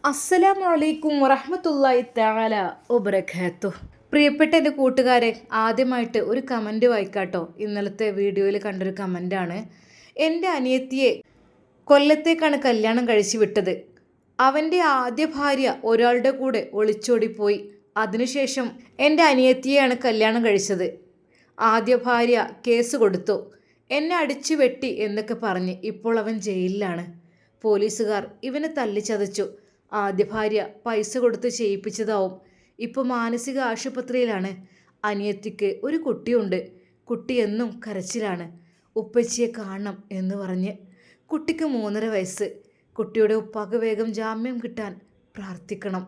അസ്സലാമു അലൈക്കും വറഹ്മത്തുള്ളാഹി തആല വബറകാതുഹു. പ്രിയപ്പെട്ട എൻ്റെ കൂട്ടുകാരെ, ആദ്യമായിട്ട് ഒരു കമൻറ്റ് വായിക്കാട്ടോ. ഇന്നലത്തെ വീഡിയോയിൽ കണ്ടൊരു കമൻറ്റാണ്. എൻ്റെ അനിയത്തിയെ കൊല്ലത്തേക്കാണ് കല്യാണം കഴിച്ചു വിട്ടത്. അവൻ്റെ ആദ്യ ഭാര്യ ഒരാളുടെ കൂടെ ഒളിച്ചോടിപ്പോയി. അതിനുശേഷം എൻ്റെ അനിയത്തിയെയാണ് കല്യാണം കഴിച്ചത്. ആദ്യ ഭാര്യ കേസ് കൊടുത്തു, എന്നെ അടിച്ചു വെട്ടി എന്നൊക്കെ പറഞ്ഞ് ഇപ്പോൾ അവൻ ജയിലിലാണ്. പോലീസുകാർ ഇവനെ തല്ലിച്ചതച്ചു. ആദ്യ ഭാര്യ പൈസ കൊടുത്ത് ചെയ്യിപ്പിച്ചതാവും. ഇപ്പോൾ മാനസിക ആശുപത്രിയിലാണ്. അനിയത്തിക്ക് ഒരു കുട്ടിയുണ്ട്. കുട്ടി എന്നും കരച്ചിലാണ്. ഉപ്പച്ചിയെ കാണണം എന്ന് പറഞ്ഞ്. കുട്ടിക്ക് 3.5 വയസ്സ്. കുട്ടിയുടെ ഉപ്പാക്ക് വേഗം ജാമ്യം കിട്ടാൻ പ്രാർത്ഥിക്കണം.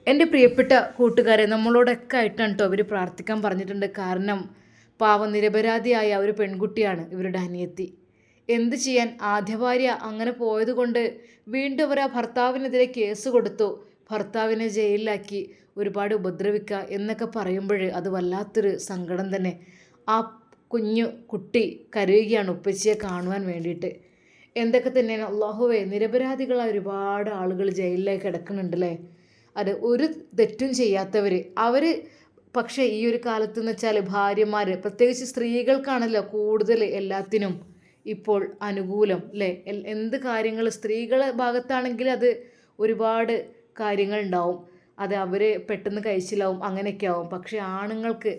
എൻ്റെ പ്രിയപ്പെട്ട കൂട്ടുകാരെ, നമ്മളോടൊക്കെ ആയിട്ടാണ് കേട്ടോ അവർ പ്രാർത്ഥിക്കാൻ പറഞ്ഞിട്ടുണ്ട്. കാരണം പാവം നിരപരാധിയായ ഒരു പെൺകുട്ടിയാണ് ഇവരുടെ അനിയത്തി. എന്ത് ചെയ്യാൻ, ആദ്യ ഭാര്യ അങ്ങനെ പോയതുകൊണ്ട് വീണ്ടും അവർ ആ ഭർത്താവിനെതിരെ കേസ് കൊടുത്തു. ഭർത്താവിനെ ജയിലിലാക്കി, ഒരുപാട് ഉപദ്രവിക്കുക എന്നൊക്കെ പറയുമ്പോൾ അത് വല്ലാത്തൊരു സങ്കടം തന്നെ. ആ കുഞ്ഞു കുട്ടി കരയുകയാണ് ഉപ്പച്ചിയെ കാണുവാൻ വേണ്ടിയിട്ട്. എന്തൊക്കെ തന്നെയാണ് അള്ളാഹുവേ, നിരപരാധികളായ ഒരുപാട് ആളുകൾ ജയിലിലേക്ക് കിടക്കുന്നുണ്ടല്ലേ. അത് ഒരു തെറ്റും ചെയ്യാത്തവർ അവർ. പക്ഷേ ഈ ഒരു കാലത്തെന്ന് വെച്ചാൽ ഭാര്യമാർ, പ്രത്യേകിച്ച് സ്ത്രീകൾക്കാണല്ലോ കൂടുതൽ എല്ലാത്തിനും ഇപ്പോൾ അനുകൂലം അല്ലേ. എന്ത് കാര്യങ്ങൾ സ്ത്രീകളുടെ ഭാഗത്താണെങ്കിൽ അത് ഒരുപാട് കാര്യങ്ങൾ ഉണ്ടാവും. അത് അവർ പെട്ടെന്ന് കഴിച്ചിലാവും, അങ്ങനെയൊക്കെ ആവും. പക്ഷേ ആണുങ്ങൾക്ക്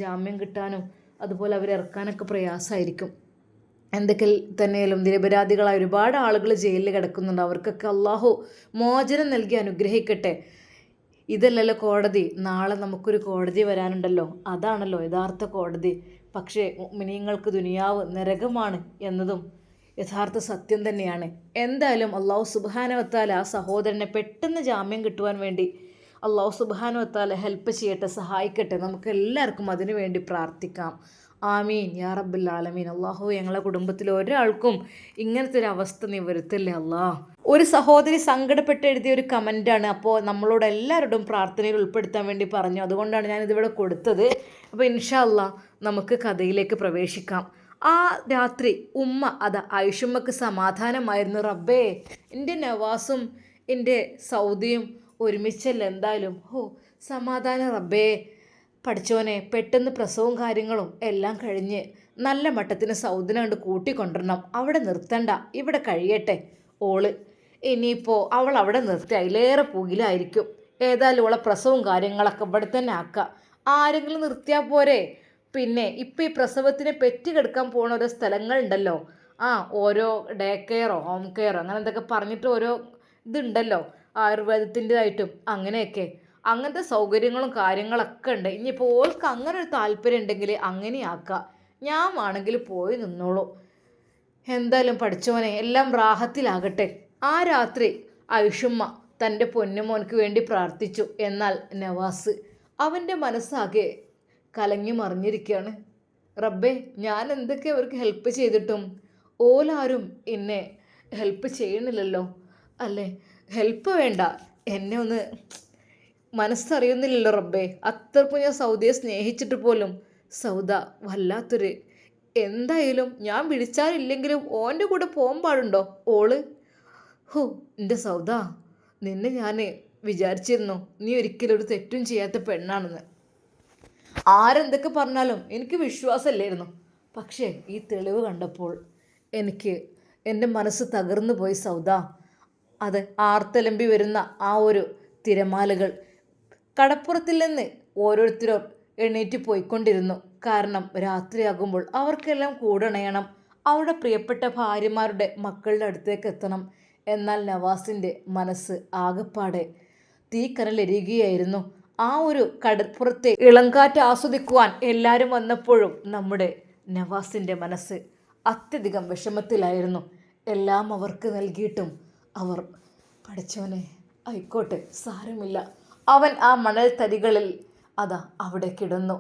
ജാമ്യം കിട്ടാനും അതുപോലെ അവരെ ഇറക്കാനൊക്കെ പ്രയാസമായിരിക്കും. എന്തൊക്കെ തന്നെയാലും നിരപരാധികളായ ഒരുപാട് ആളുകൾ ജയിലിൽ കിടക്കുന്നുണ്ട്. അവർക്കൊക്കെ അള്ളാഹു മോചനം നൽകി അനുഗ്രഹിക്കട്ടെ. ഇതല്ലല്ലോ കോടതി. നാളെ നമുക്കൊരു കോടതി വരാനുണ്ടല്ലോ, അതാണല്ലോ യഥാർത്ഥ കോടതി. പക്ഷേ മുഅ്മിനീങ്ങൾക്ക് ദുനിയാവ് നരകമാണ് എന്നതും യഥാർത്ഥ സത്യം തന്നെയാണ്. എന്തായാലും അള്ളാഹു സുബ്ഹാനഹു വതആല ആ സഹോദരനെ പെട്ടെന്ന് ജാമ്യം കിട്ടുവാൻ വേണ്ടി അള്ളാഹു സുബ്ഹാനഹു വതആല ഹെൽപ്പ് ചെയ്യട്ടെ, സഹായിക്കട്ടെ. നമുക്ക് എല്ലാവർക്കും അതിനു വേണ്ടി പ്രാർത്ഥിക്കാം. ആമീൻ യാ റബ്ബൽ ആലമീൻ. അള്ളാഹു ഞങ്ങളെ കുടുംബത്തിൽ ഒരാൾക്കും ഇങ്ങനത്തെ ഒരു അവസ്ഥ നീ വരുത്തില്ലേ അല്ലാ. ഒരു സഹോദരി സങ്കടപ്പെട്ട് എഴുതിയ ഒരു കമൻറ്റാണ്. അപ്പോൾ നമ്മളോട് എല്ലാവരോടും പ്രാർത്ഥനയിൽ ഉൾപ്പെടുത്താൻ വേണ്ടി പറഞ്ഞു. അതുകൊണ്ടാണ് ഞാനിതിവിടെ കൊടുത്തത്. അപ്പോൾ ഇൻഷാ അല്ലാ നമുക്ക് കഥയിലേക്ക് പ്രവേശിക്കാം. ആ രാത്രി ഉമ്മ ആയിഷുമ്മക്ക് സമാധാനമായിരുന്നു. റബ്ബേ, എൻ്റെ നവാസും എൻ്റെ സൗദിയും ഒരുമിച്ചല്ല എന്തായാലും. സമാധാനം റബ്ബേ. പഠിച്ചോനെ, പെട്ടെന്ന് പ്രസവവും കാര്യങ്ങളും എല്ലാം കഴിഞ്ഞ് നല്ല മട്ടത്തിന് സൗദിനെ കണ്ട് കൂട്ടിക്കൊണ്ടിരണം. അവിടെ നിർത്തണ്ട, ഇവിടെ കഴിയട്ടെ ഓള്. ഇനിയിപ്പോൾ അവൾ അവിടെ നിർത്തി അതിലേറെ പുകിലായിരിക്കും. ഏതായാലും ഓളെ പ്രസവവും കാര്യങ്ങളൊക്കെ ഇവിടെ തന്നെ ആക്കാം. ആരെങ്കിലും നിർത്തിയാൽ പോരെ. പിന്നെ ഇപ്പം ഈ പ്രസവത്തിന് പെറ്റ് കിടക്കാൻ പോണ ഓരോ സ്ഥലങ്ങളുണ്ടല്ലോ. ഓരോ ഡേ കെയറോ ഹോം കെയറോ അങ്ങനെ എന്തൊക്കെ പറഞ്ഞിട്ട് ഓരോ ഇതുണ്ടല്ലോ, ആയുർവേദത്തിൻ്റെതായിട്ടും അങ്ങനെയൊക്കെ. അങ്ങനത്തെ സൗകര്യങ്ങളും കാര്യങ്ങളൊക്കെ ഉണ്ട്. ഇനിയിപ്പോൾ ഓൾക്ക് അങ്ങനെ ഒരു താല്പര്യം ഉണ്ടെങ്കിൽ അങ്ങനെയാക്കാം. ഞാൻ വേണമെങ്കിൽ പോയി നിന്നോളൂ. എന്തായാലും പഠിച്ചോനെ എല്ലാം റാഹത്തിലാകട്ടെ. ആ രാത്രി ഐഷുമ്മ തൻ്റെ പൊന്നുമോനക്ക് വേണ്ടി പ്രാർത്ഥിച്ചു. എന്നാൽ നവാസ്, അവൻ്റെ മനസ്സാകെ കലങ്ങി മറിഞ്ഞിരിക്കുകയാണ്. റബ്ബേ, ഞാൻ എന്തൊക്കെ അവർക്ക് ഹെൽപ്പ് ചെയ്തിട്ടും ഓലാരും എന്നെ ഹെൽപ്പ് ചെയ്യണില്ലല്ലോ. അല്ലേ, ഹെൽപ്പ് വേണ്ട, എന്നെ ഒന്ന് മനസ്സറിയുന്നില്ലല്ലോ റബ്ബേ. അത്രക്കും ഞാൻ സൗദിയെ സ്നേഹിച്ചിട്ട് പോലും സൗദ വല്ലാത്തൊരു. എന്തായാലും ഞാൻ വിളിച്ചാലില്ലെങ്കിലും ഓൻ്റെ കൂടെ പോകാൻ പാടുണ്ടോ ഓള്? എൻ്റെ സൗദ, നിന്നെ ഞാൻ വിചാരിച്ചിരുന്നു നീ ഒരിക്കലും ഒരു തെറ്റും ചെയ്യാത്ത പെണ്ണാണെന്ന്. ആരെന്തൊക്കെ പറഞ്ഞാലും എനിക്ക് വിശ്വാസമില്ലായിരുന്നു. പക്ഷേ ഈ തെളിവ് കണ്ടപ്പോൾ എനിക്ക് എൻ്റെ മനസ്സ് തകർന്നു പോയി സൗദ. അത് ആർത്തലമ്പി വരുന്ന ആ ഒരു തിരമാലകൾ കടപ്പുറത്തിൽ നിന്ന് ഓരോരുത്തരും എണീറ്റ് പോയിക്കൊണ്ടിരുന്നു. കാരണം രാത്രിയാകുമ്പോൾ അവർക്കെല്ലാം കൂടണയണം, അവരുടെ പ്രിയപ്പെട്ട ഭാര്യമാരുടെ മക്കളുടെ അടുത്തേക്ക് എത്തണം. എന്നാൽ നവാസിൻ്റെ മനസ്സ് ആകപ്പാടെ തീക്കനലെരിയുകയായിരുന്നു. ആ ഒരു കടപ്പുറത്തെ ഇളങ്കാറ്റ് ആസ്വദിക്കുവാൻ എല്ലാവരും വന്നപ്പോഴും നമ്മുടെ നവാസിൻ്റെ മനസ്സ് അത്യധികം വിഷമത്തിലായിരുന്നു. എല്ലാം അവർക്ക് നൽകിയിട്ടും അവർ, പഠിച്ചവനെ ആയിക്കോട്ടെ സാരമില്ല. അവൻ ആ മണൽ തരികളിൽ അവിടെ കിടന്നു,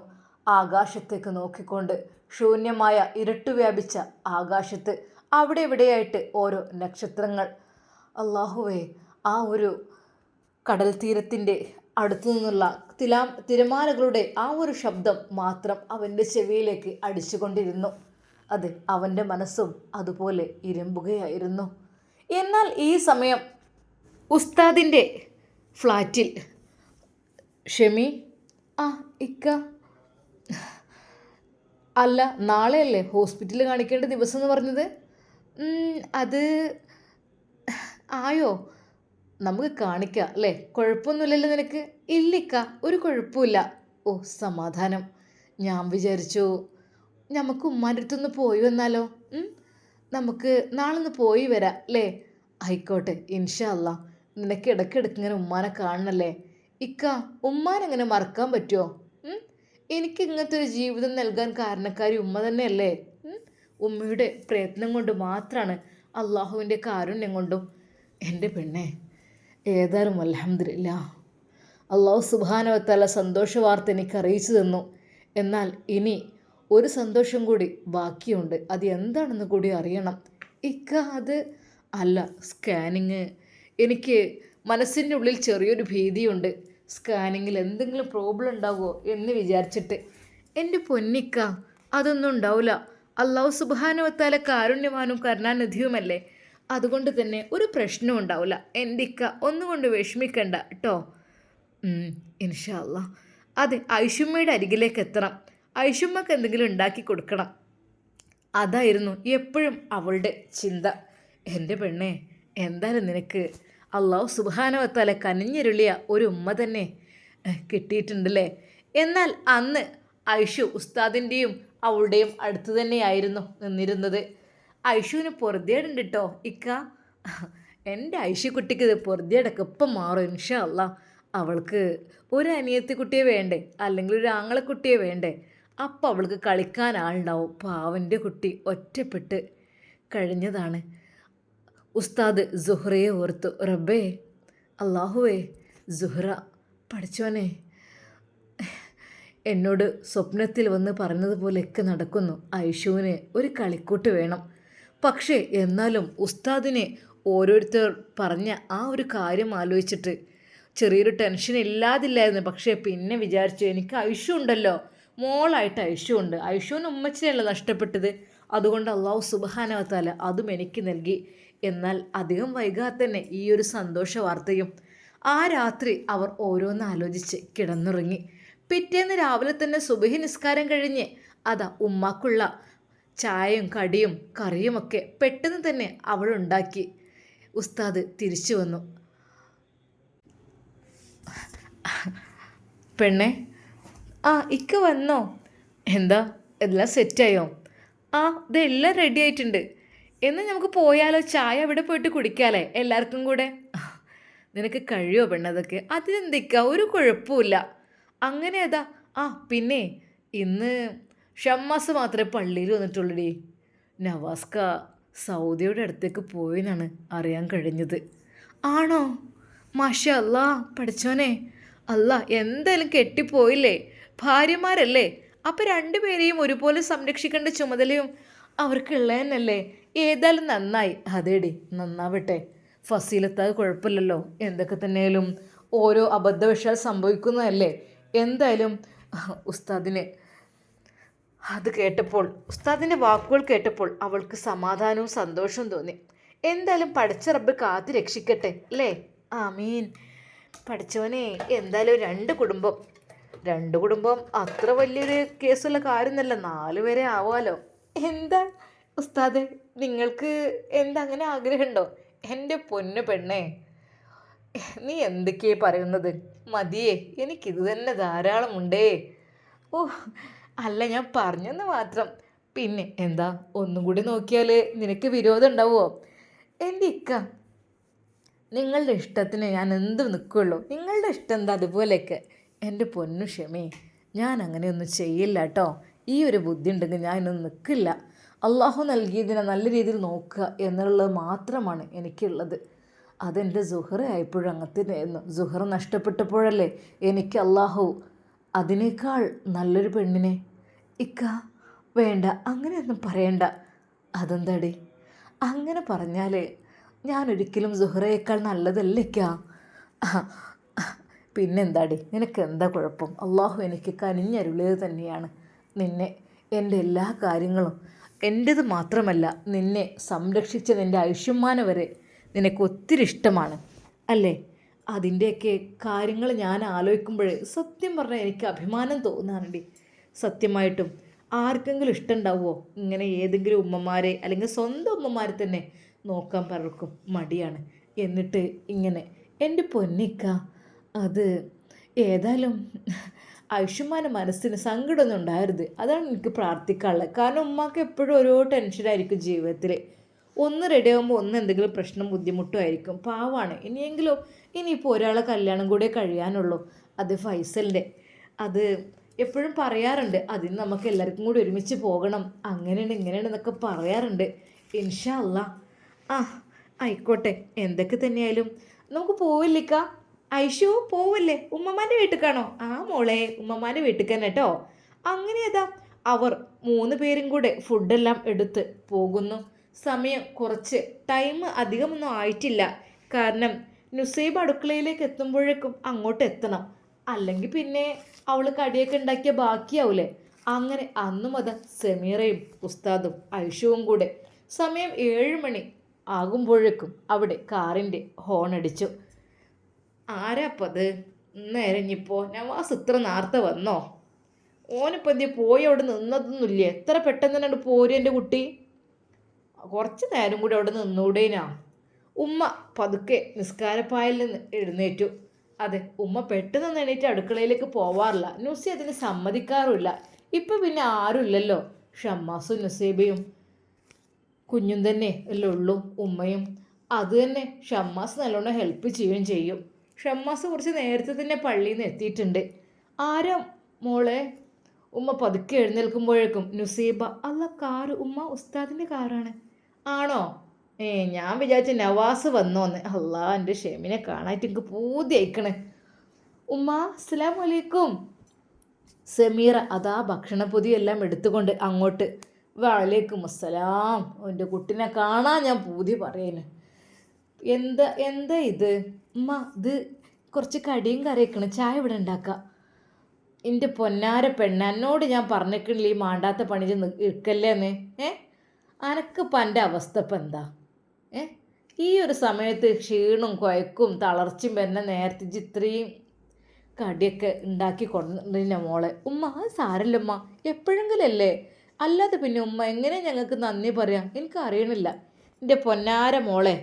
ആകാശത്തേക്ക് നോക്കിക്കൊണ്ട്. ശൂന്യമായ ഇരുട്ടു വ്യാപിച്ച ആകാശത്ത് അവിടെ ഇവിടെയായിട്ട് ഓരോ നക്ഷത്രങ്ങൾ. അള്ളാഹുവേ, ആ ഒരു കടൽ തീരത്തിൻ്റെ അടുത്തു നിന്നുള്ള തിരമാലകളുടെ ആ ഒരു ശബ്ദം മാത്രം അവൻ്റെ ചെവിയിലേക്ക് അടിച്ചുകൊണ്ടിരുന്നു. അത് അവൻ്റെ മനസ്സും അതുപോലെ ഇരുമ്പുകയായിരുന്നു. എന്നാൽ ഈ സമയം ഉസ്താദിൻ്റെ ഫ്ലാറ്റിൽ. ഷെമി, ആ ഇക്ക, അല്ല നാളെയല്ലേ ഹോസ്പിറ്റലിൽ കാണിക്കേണ്ട ദിവസം എന്ന് പറഞ്ഞത്? അത് ആയോ? നമുക്ക് കാണിക്കാം അല്ലേ? കുഴപ്പമൊന്നുമില്ലല്ലോ നിനക്ക്? ഇല്ലിക്ക, ഒരു കുഴപ്പമില്ല. ഓ സമാധാനം. ഞാൻ വിചാരിച്ചു നമുക്ക് ഉമ്മാൻ്റെ അടുത്തൊന്ന് പോയി വന്നാലോ? നമുക്ക് നാളെ ഒന്ന് പോയി വരാം അല്ലേ? ആയിക്കോട്ടെ ഇൻഷാ അല്ലാ. നിനക്ക് ഇടയ്ക്കിടയ്ക്ക് ഇങ്ങനെ ഉമ്മാനെ കാണണല്ലേ? ഇക്ക, ഉമ്മാനെങ്ങനെ മറക്കാൻ പറ്റുമോ? എനിക്ക് ഇങ്ങനത്തെ ഒരു ജീവിതം നൽകാൻ കാരണക്കാരി ഉമ്മ തന്നെയല്ലേ? ഉമ്മയുടെ പ്രയത്നം കൊണ്ട് മാത്രമാണ്, അള്ളാഹുവിൻ്റെ കാരുണ്യം കൊണ്ടും. എൻ്റെ പെണ്ണെ, ഏതായാലും അൽഹംദുലില്ലാ, അള്ളാഹു സുബ്ഹാനഹു വ തആല സന്തോഷ വാർത്ത എനിക്ക് അറിയിച്ചു തന്നു. എന്നാൽ ഇനി ഒരു സന്തോഷം കൂടി ബാക്കിയുണ്ട്. അത് എന്താണെന്ന് കൂടി അറിയണം. ഇക്ക, അത് അല്ല, സ്കാനിങ്. എനിക്ക് മനസ്സിൻ്റെ ഉള്ളിൽ ചെറിയൊരു ഭീതിയുണ്ട്. സ്കാനിങ്ങിൽ എന്തെങ്കിലും പ്രോബ്ലം ഉണ്ടാവുമോ എന്ന് വിചാരിച്ചിട്ട്. എൻ്റെ പൊന്നിക്ക, അതൊന്നും ഉണ്ടാവില്ല. അള്ളാഹു സുബ്ഹാനഹു വ തആല കാരുണ്യവാനും കരുണാനിധിയുമല്ലേ. അതുകൊണ്ട് തന്നെ ഒരു പ്രശ്നവും ഉണ്ടാവില്ല. എൻ്റെ ഇക്ക ഒന്നുകൊണ്ട് വിഷമിക്കണ്ട കേട്ടോ. ഇൻഷാ അല്ലാ. അതെ, ഐഷുമ്മയുടെ അരികിലേക്ക് എത്തണം. ഐഷുമ്മക്ക് എന്തെങ്കിലും ഉണ്ടാക്കി കൊടുക്കണം. അതായിരുന്നു എപ്പോഴും അവളുടെ ചിന്ത. എൻ്റെ പെണ്ണെ, എന്തായാലും നിനക്ക് അള്ളാഹു സുബ്ഹാനഹു വ തആല കനിഞ്ഞരുളിയ ഒരു ഉമ്മ തന്നെ കിട്ടിയിട്ടുണ്ടല്ലേ. എന്നാൽ അന്ന് ഐഷു ഉസ്താദിൻ്റെയും അവളുടെയും അടുത്ത് തന്നെയായിരുന്നു നിന്നിരുന്നത്. ഐഷുവിന് പൊറുതിയേടുണ്ട് കേട്ടോ ഇക്ക. എൻ്റെ ഐഷുക്കുട്ടിക്ക് ഇത് പൊറുതിയേടൊക്കെ ഇപ്പം മാറും ഇൻഷാ അല്ലാ. അവൾക്ക് ഒരു അനിയത്തി കുട്ടിയെ വേണ്ടേ, അല്ലെങ്കിൽ ഒരു ആങ്ങളക്കുട്ടിയെ വേണ്ടേ? അപ്പം അവൾക്ക് കളിക്കാൻ ആളുണ്ടാവും. പാവൻ്റെ കുട്ടി ഒറ്റപ്പെട്ട് കഴിഞ്ഞതാണ്. ഉസ്താദ് സുഹ്റയെ ഓർത്തു. റബ്ബേ, അള്ളാഹുവേ, സുഹ്റ പഠിച്ചോനെ എന്നോട് സ്വപ്നത്തിൽ വന്ന് പറഞ്ഞതുപോലെയൊക്കെ നടക്കുന്നു. ഐഷുവിന് ഒരു കളിക്കൂട്ട് വേണം. പക്ഷേ എന്നാലും ഉസ്താദിനെ ഓരോരുത്തർ പറഞ്ഞ ആ ഒരു കാര്യം ആലോചിച്ചിട്ട് ചെറിയൊരു ടെൻഷൻ ഇല്ലാതില്ലായിരുന്നു. പക്ഷേ പിന്നെ വിചാരിച്ചു, എനിക്ക് ഐഷു ഉണ്ടല്ലോ, മോളായിട്ട് ഐഷു ഉണ്ട്. ഐഷുവിന് ഉമ്മച്ചിനെയല്ല നഷ്ടപ്പെട്ടത്. അതുകൊണ്ട് അള്ളാഹു സുബ്ഹാനഹു വ തആല അതും എനിക്ക് നൽകി. എന്നാൽ അധികം വൈകാതെ തന്നെ ഈ ഒരു സന്തോഷ വാർത്തയും. ആ രാത്രി അവർ ഓരോന്ന് ആലോചിച്ച് കിടന്നുറങ്ങി. പിറ്റേന്ന് രാവിലെ തന്നെ സുബഹി നിസ്കാരം കഴിഞ്ഞ് അതാ ഉമ്മാക്കുള്ള ചായയും കടിയും കറിയുമൊക്കെ പെട്ടെന്ന് തന്നെ അവൾ ഉണ്ടാക്കി. ഉസ്താദ് തിരിച്ചു വന്നു. പെണ്ണെ, ആ ഇക്ക വന്നോ? എന്താ എല്ലാം സെറ്റായോ? ആ ഇതെല്ലാം റെഡി ആയിട്ടുണ്ട്. എന്നാൽ നമുക്ക് പോയാലോ? ചായ അവിടെ പോയിട്ട് കുടിക്കാമല്ലേ എല്ലാവർക്കും കൂടെ? നിനക്ക് കഴിയുമോ പെണ്ണതൊക്കെ? അതിനെന്തിക്ക, ഒരു കുഴപ്പമില്ല. അങ്ങനെ അതാ. ആ പിന്നെ ഇന്ന് ഷമ്മാസ് മാത്രമേ പള്ളിയിൽ വന്നിട്ടുള്ളൂടി. നവാസ്ക സൗദിയുടെ അടുത്തേക്ക് പോയിന്നാണ് അറിയാൻ കഴിഞ്ഞത്. ആണോ? മാഷാ അല്ലാ, പഠിച്ചോനെ. അല്ല, എന്തായാലും കെട്ടിപ്പോയില്ലേ, ഭാര്യമാരല്ലേ, അപ്പം രണ്ടുപേരെയും ഒരുപോലെ സംരക്ഷിക്കേണ്ട ചുമതലയും അവർക്കുള്ളതന്നല്ലേ. ഏതായാലും നന്നായി. അതേടി, നന്നാവട്ടെ. ഫസീലത്താത് കുഴപ്പമില്ലല്ലോ. എന്തൊക്കെ തന്നെയാലും ഓരോ അബദ്ധവശാൽ സംഭവിക്കുന്നതല്ലേ. എന്തായാലും ഉസ്താദിന് അത് കേട്ടപ്പോൾ, ഉസ്താദിൻ്റെ വാക്കുകൾ കേട്ടപ്പോൾ അവൾക്ക് സമാധാനവും സന്തോഷവും തോന്നി. എന്തായാലും പഠിച്ച റബ്ബ് കാത്ത് രക്ഷിക്കട്ടെ അല്ലേ? ആമീൻ. പഠിച്ചവനെ, എന്തായാലും രണ്ട് കുടുംബം അത്ര വലിയൊരു കേസുള്ള കാര്യമൊന്നുമല്ല. 4 പേരെ ആവാലോ. എന്താ ഉസ്താദെ, നിങ്ങൾക്ക് എന്താ അങ്ങനെ ആഗ്രഹമുണ്ടോ? എൻ്റെ പൊന്നു പെണ്ണേ, നീ എന്തൊക്കെയാ പറയുന്നത്? മതിയേ, എനിക്കിത് തന്നെ ധാരാളമുണ്ടേ. ഓ അല്ല, ഞാൻ പറഞ്ഞെന്ന് മാത്രം. പിന്നെ എന്താ, ഒന്നും കൂടി നോക്കിയാൽ നിനക്ക് വിരോധം ഉണ്ടാവുമോ? എൻ്റെ ഇക്ക, നിങ്ങളുടെ ഇഷ്ടത്തിന് ഞാൻ എന്ത് നിൽക്കുള്ളൂ. നിങ്ങളുടെ ഇഷ്ടം എന്താ അതുപോലെയൊക്കെ. എൻ്റെ പൊന്നു ക്ഷമേ, ഞാൻ അങ്ങനെയൊന്നും ചെയ്യില്ല കേട്ടോ. ഈ ഒരു ബുദ്ധി ഉണ്ടെങ്കിൽ ഞാനൊന്നും നിൽക്കില്ല. അള്ളാഹു നൽകിയതിനെ നല്ല രീതിയിൽ നോക്കുക എന്നുള്ളത് മാത്രമാണ് എനിക്കുള്ളത്. അതെൻ്റെ സുഹറ ആയപ്പോഴും അങ്ങനത്തെയായിരുന്നു. സുഹറ നഷ്ടപ്പെട്ടപ്പോഴല്ലേ എനിക്ക് അള്ളാഹു അതിനേക്കാൾ നല്ലൊരു പെണ്ണിനെ. ഇക്ക വേണ്ട, അങ്ങനെയൊന്നും പറയണ്ട. അതെന്താടി അങ്ങനെ പറഞ്ഞാൽ? ഞാനൊരിക്കലും സുഹറയേക്കാൾ നല്ലതല്ലേക്ക. പിന്നെന്താടി, നിനക്ക് എന്താ കുഴപ്പം? അള്ളാഹു എനിക്ക് കനിഞ്ഞരുളിയത് തന്നെയാണ് നിന്നെ. എൻ്റെ എല്ലാ കാര്യങ്ങളും എൻ്റേത് മാത്രമല്ല, നിന്നെ സംരക്ഷിച്ച നിൻ്റെ ആയുഷ്മാനം വരെ നിനക്ക് ഒത്തിരി ഇഷ്ടമാണ്. അല്ലേ? അതിൻ്റെയൊക്കെ കാര്യങ്ങൾ ഞാൻ ആലോചിക്കുമ്പോൾ സത്യം പറഞ്ഞാൽ എനിക്ക് അഭിമാനം തോന്നാറുണ്ട്. സത്യമായിട്ടും ആർക്കെങ്കിലും ഇഷ്ടമുണ്ടാവുമോ ഇങ്ങനെ ഏതെങ്കിലും ഉമ്മമാരെ, അല്ലെങ്കിൽ സ്വന്തം ഉമ്മമാരെ തന്നെ നോക്കാൻ പലർക്കും മടിയാണ്. എന്നിട്ട് ഇങ്ങനെ എൻ്റെ പൊന്നിക്ക, അത് ഏതായാലും ആയുഷ്മാൻ്റെ മനസ്സിന് സങ്കടമൊന്നും ഉണ്ടാകരുത്. അതാണ് എനിക്ക് പ്രാർത്ഥിക്കാനുള്ളത്. കാരണം ഉമ്മാക്ക് എപ്പോഴും ഓരോ ടെൻഷനായിരിക്കും ജീവിതത്തിൽ. ഒന്ന് റെഡിയാകുമ്പോൾ ഒന്ന് എന്തെങ്കിലും പ്രശ്നം ബുദ്ധിമുട്ടും ആയിരിക്കും. പാവാണ്. ഇനിയിപ്പോൾ ഒരാളെ കല്യാണം കൂടെ കഴിയാനുള്ളൂ, അത് ഫൈസലിൻ്റെ. അത് എപ്പോഴും പറയാറുണ്ട്, അതിന് നമുക്ക് എല്ലാവർക്കും കൂടി ഒരുമിച്ച് പോകണം, അങ്ങനെയാണ് ഇങ്ങനെയാണ് എന്നൊക്കെ പറയാറുണ്ട്. ഇൻഷാ അല്ലാ. ആ ആയിക്കോട്ടെ, എന്തൊക്കെ തന്നെയായാലും നമുക്ക് പോവില്ലിക്ക. ഐഷു പോവല്ലേ? ഉമ്മമാൻ്റെ വീട്ടിൽ ആ മോളെ, ഉമ്മമാൻ്റെ വീട്ടിൽ തന്നെ കേട്ടോ. അങ്ങനെ ഏതാ അവർ 3 പേരും കൂടെ ഫുഡെല്ലാം എടുത്ത് പോകുന്നു. സമയം കുറച്ച്, ടൈം അധികമൊന്നും ആയിട്ടില്ല. കാരണം നുസൈബ് അടുക്കളയിലേക്ക് എത്തുമ്പോഴേക്കും അങ്ങോട്ട് എത്തണം, അല്ലെങ്കിൽ പിന്നെ അവൾ കടിയൊക്കെ ഉണ്ടാക്കിയ ബാക്കിയാവൂലേ. അങ്ങനെ അന്നും അതാ സമീറയും ഉസ്താദും ഐഷുവും കൂടെ. സമയം 7 മണി ആകുമ്പോഴേക്കും അവിടെ കാറിൻ്റെ ഹോൺ അടിച്ചു. ആരാപ്പത് നേരഞ്ഞിപ്പോൾ? നവാസ് ഇത്ര നേരത്തെ വന്നോ? ഓനിപ്പോൾ എന്തി പോയി അവിടെ നിന്നതൊന്നുമില്ലേ? എത്ര പെട്ടെന്ന് തന്നെ പോരും എൻ്റെ കുട്ടി. കുറച്ച് നേരം കൂടി അവിടെ നിന്നൂടേനാ. ഉമ്മ പതുക്കെ നിസ്കാരപ്പായിൽ നിന്ന് എഴുന്നേറ്റു. അതെ, ഉമ്മ പെട്ടെന്ന് എണീറ്റ് അടുക്കളയിലേക്ക് പോവാറില്ല. നുസി അതിന് സമ്മതിക്കാറുമില്ല. ഇപ്പം പിന്നെ ആരുമില്ലല്ലോ, ഷമ്മാസും നുസൈബയും കുഞ്ഞും തന്നെ അല്ലേ ഉള്ളൂ. ഉമ്മയും അത് തന്നെ ഷമ്മാസ് നല്ലോണം ഹെൽപ്പ് ചെയ്യുകയും ചെയ്യും. ഷമ്മാസ് കുറച്ച് നേരത്തെ തന്നെ പള്ളിയിൽ നിന്ന് എത്തിയിട്ടുണ്ട്. ആരാ മോളെ? ഉമ്മ പതുക്കെ എഴുന്നേൽക്കുമ്പോഴേക്കും നുസൈബ, അല്ല കാറ് ഉമ്മ, ഉസ്താദിൻ്റെ കാറാണ്. ആണോ? ഞാൻ വിചാരിച്ച നവാസ് വന്നോന്ന്. അല്ലാ, എൻ്റെ ഷെമിനെ കാണാനായിട്ട് എനിക്ക് പൂതി അയക്കണേ. ഉമ്മ അസ്സലാമു അലൈക്കും. സമീറ അതാ ഭക്ഷണപ്പൊതിയെല്ലാം എടുത്തുകൊണ്ട് അങ്ങോട്ട്. വഅലൈക്കും അസ്സലാം. എൻ്റെ കുട്ടിനെ കാണാൻ ഞാൻ പൂതി പറയുന്നു. എന്താ ഇത് ഉമ്മ? ഇത് കുറച്ച് കടിയും കറിയൊക്കെയാണ്, ചായ ഇവിടെ ഉണ്ടാക്കാം. എൻ്റെ പൊന്നാര പെണ്ണ, എന്നോട് ഞാൻ പറഞ്ഞേക്കണില്ല ഈ മാണ്ടാത്ത പണി ഇരിക്കല്ലേന്ന്. അനക്കിപ്പോൾ എൻ്റെ അവസ്ഥ ഇപ്പം എന്താ? ഈ ഒരു സമയത്ത് ക്ഷീണവും കുഴക്കും തളർച്ചയും വരുന്ന നേരത്തെ ഇത്രയും കടിയൊക്കെ ഉണ്ടാക്കി കൊണ്ടുവന്ന മോളെ. ഉമ്മ അത് സാരല്ലമ്മ, എപ്പോഴെങ്കിലും അല്ലേ, അല്ലാതെ പിന്നെ ഉമ്മ എങ്ങനെ ഞങ്ങൾക്ക് നന്ദി പറയാം? എനിക്ക് അറിയണില്ല. എൻ്റെ പൊന്നാര മോളെ,